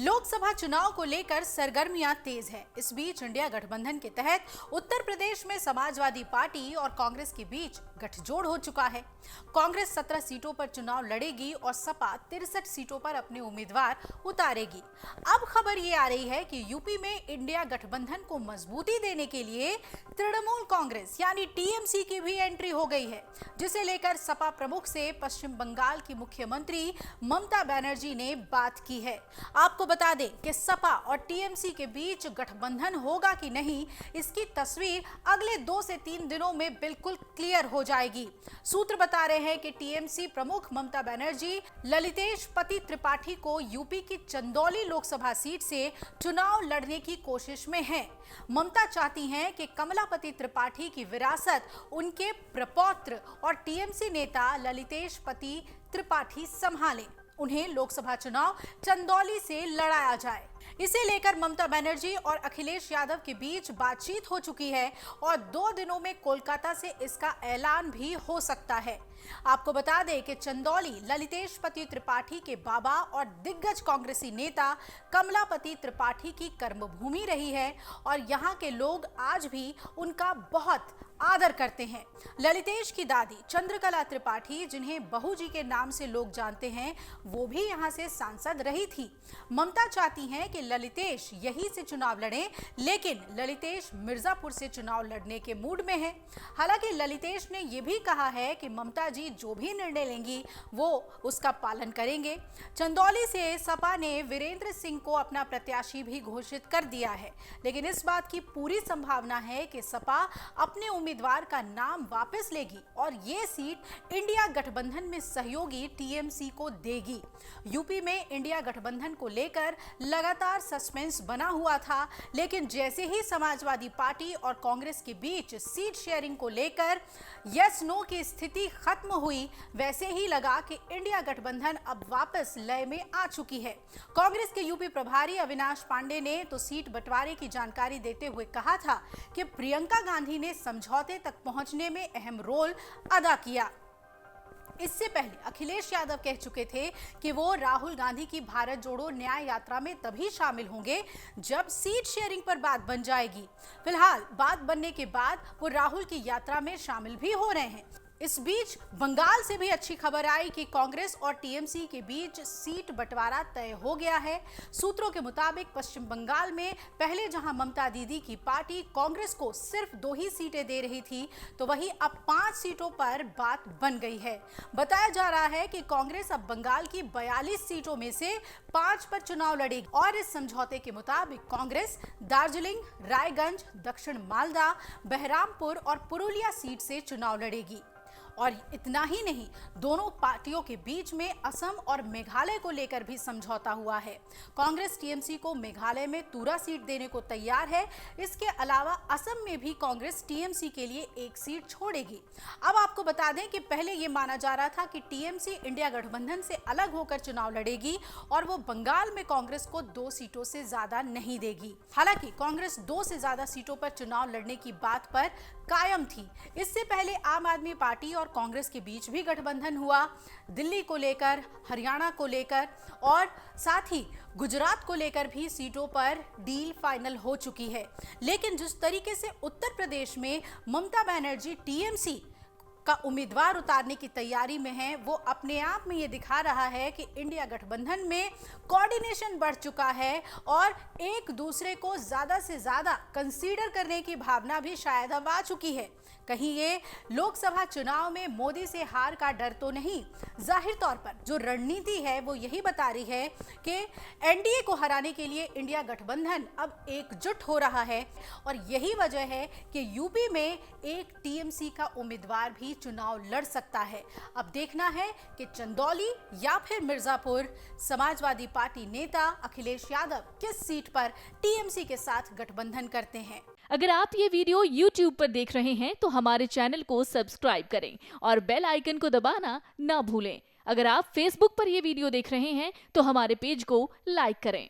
लोकसभा चुनाव को लेकर सरगर्मियां तेज हैं। इस बीच इंडिया गठबंधन के तहत उत्तर प्रदेश में समाजवादी पार्टी और कांग्रेस के बीच गठजोड़ हो चुका है। कांग्रेस 17 सीटों पर चुनाव लड़ेगी और सपा 63 सीटों पर अपने उम्मीदवार उतारेगी। अब खबर ये आ रही है कि यूपी में इंडिया गठबंधन को मजबूती देने के लिए तृणमूल कांग्रेस यानी टीएमसी की भी एंट्री हो गई है, जिसे लेकर सपा प्रमुख से पश्चिम बंगाल की मुख्यमंत्री ममता बनर्जी ने बात की है। आपको बता दें कि सपा और टीएमसी के बीच गठबंधन होगा कि नहीं, इसकी तस्वीर अगले 2 से 3 दिनों में बिल्कुल क्लियर हो जाएगी। सूत्र बता रहे हैं कि टीएमसी प्रमुख ममता बनर्जी ललितेश पति त्रिपाठी को यूपी की चंदौली लोकसभा सीट से चुनाव लड़ने की कोशिश में हैं। ममता चाहती हैं कि कमलापति त्रिपाठी की विरासत उनके प्रपौत्र और टीएमसी नेता ललितेश पति त्रिपाठी संभालें। उन्हें लोकसभा चुनाव चंदौली से लड़ाया जाए। इसे लेकर ममता बनर्जी और अखिलेश यादव के बीच बातचीत हो चुकी है और 2 दिनों में कोलकाता से इसका ऐलान भी हो सकता है। आपको बता दें कि चंदौली ललितेश पति त्रिपाठी के बाबा और दिग्गज कांग्रेसी नेता कमलापति त्रिपाठी की कर्मभूमि रही है और यहाँ के लोग आज भी उनका बहुत आदर करते हैं। ललितेश की दादी चंद्रकला त्रिपाठी, जिन्हें बहू जी के नाम से लोग जानते हैं, वो भी यहाँ से सांसद रही थी। ममता चाहती हैं कि ललितेश यहीं से चुनाव लड़ें, लेकिन ललितेश मिर्जापुर से चुनाव लड़ने के मूड में है। हालांकि ललितेश ने यह भी कहा है कि ममता जी जो भी निर्णय लेंगी वो उसका पालन करेंगे। चंदौली से सपा ने वीरेंद्र सिंह को अपना प्रत्याशी भी घोषित कर दिया है, लेकिन इस बात की पूरी संभावना है कि सपा अपने उम्मीदवार का नाम वापस लेगी और ये सीट इंडिया गठबंधन में सहयोगी टीएमसी को देगी। यूपी में इंडिया गठबंधन को लेकर लगातार सस्पेंस बना हुआ था, लेकिन जैसे ही समाजवादी पार्टी और कांग्रेस के बीच सीट शेयरिंग को लेकर यस नो की स्थिति खत्म हुई, वैसे ही लगा कि इंडिया गठबंधन अब वापस लय में आ चुकी है। कांग्रेस के यूपी प्रभारी अविनाश पांडे ने तो सीट बंटवारे की जानकारी देते हुए कहा था कि प्रियंका गांधी ने समझौते तक पहुंचने में अहम रोल अदा किया। इससे पहले अखिलेश यादव कह चुके थे कि वो राहुल गांधी की भारत जोड़ो न्याय यात्रा में तभी शामिल होंगे जब सीट शेयरिंग पर बात बन जाएगी। फिलहाल बात बनने के बाद वो राहुल की यात्रा में शामिल भी हो रहे हैं। इस बीच बंगाल से भी अच्छी खबर आई कि कांग्रेस और टीएमसी के बीच सीट बंटवारा तय हो गया है। सूत्रों के मुताबिक पश्चिम बंगाल में पहले जहां ममता दीदी की पार्टी कांग्रेस को सिर्फ 2 ही सीटें दे रही थी, तो वहीं अब 5 सीटों पर बात बन गई है। बताया जा रहा है कि कांग्रेस अब बंगाल की 42 सीटों में से 5 पर चुनाव लड़ेगी और इस समझौते के मुताबिक कांग्रेस दार्जिलिंग, रायगंज, दक्षिण मालदा, बहरामपुर और पुरुलिया सीट से चुनाव लड़ेगी। और इतना ही नहीं, दोनों पार्टियों के बीच में असम और मेघालय को लेकर भी समझौता हुआ है। कांग्रेस टीएमसी को मेघालय में तुरा सीट देने को तैयार है। इसके अलावा असम में भी कांग्रेस टीएमसी के लिए 1 सीट छोड़ेगी। अब आपको बता दें कि पहले ये माना जा रहा था कि टीएमसी इंडिया गठबंधन से अलग होकर चुनाव लड़ेगी और वो बंगाल में कांग्रेस को 2 सीटों से ज्यादा नहीं देगी। हालांकि कांग्रेस 2 से ज्यादा सीटों पर चुनाव लड़ने की बात पर कायम थी। इससे पहले आम आदमी पार्टी और कांग्रेस के बीच भी गठबंधन हुआ। दिल्ली को लेकर, हरियाणा को लेकर और साथ ही गुजरात को लेकर भी सीटों पर डील फाइनल हो चुकी है। लेकिन जिस तरीके से उत्तर प्रदेश में ममता बनर्जी टीएमसी का उम्मीदवार उतारने की तैयारी में है, वो अपने आप में ये दिखा रहा है कि इंडिया गठबंधन में कोऑर्डिनेशन बढ़ चुका है और एक दूसरे को ज्यादा से ज्यादा कंसीडर करने की भावना भी शायद अब आ चुकी है। कहीं ये लोकसभा चुनाव में मोदी से हार का डर तो नहीं, जाहिर तौर पर जो रणनीति है वो यही बता रही है कि एनडीए को हराने के लिए इंडिया गठबंधन अब एकजुट हो रहा है और यही वजह है कि यूपी में एक टीएमसी का उम्मीदवार भी चुनाव लड़ सकता है। अब देखना है कि चंदौली या फिर मिर्जापुर समाजवादी पार्टी नेता अखिलेश यादव किस सीट पर टीएमसी के साथ गठबंधन करते हैं। अगर आप ये वीडियो YouTube पर देख रहे हैं तो हमारे चैनल को सब्सक्राइब करें और बेल आइकन को दबाना ना भूलें। अगर आप Facebook पर ये वीडियो देख रहे हैं तो हमारे पेज को लाइक करें।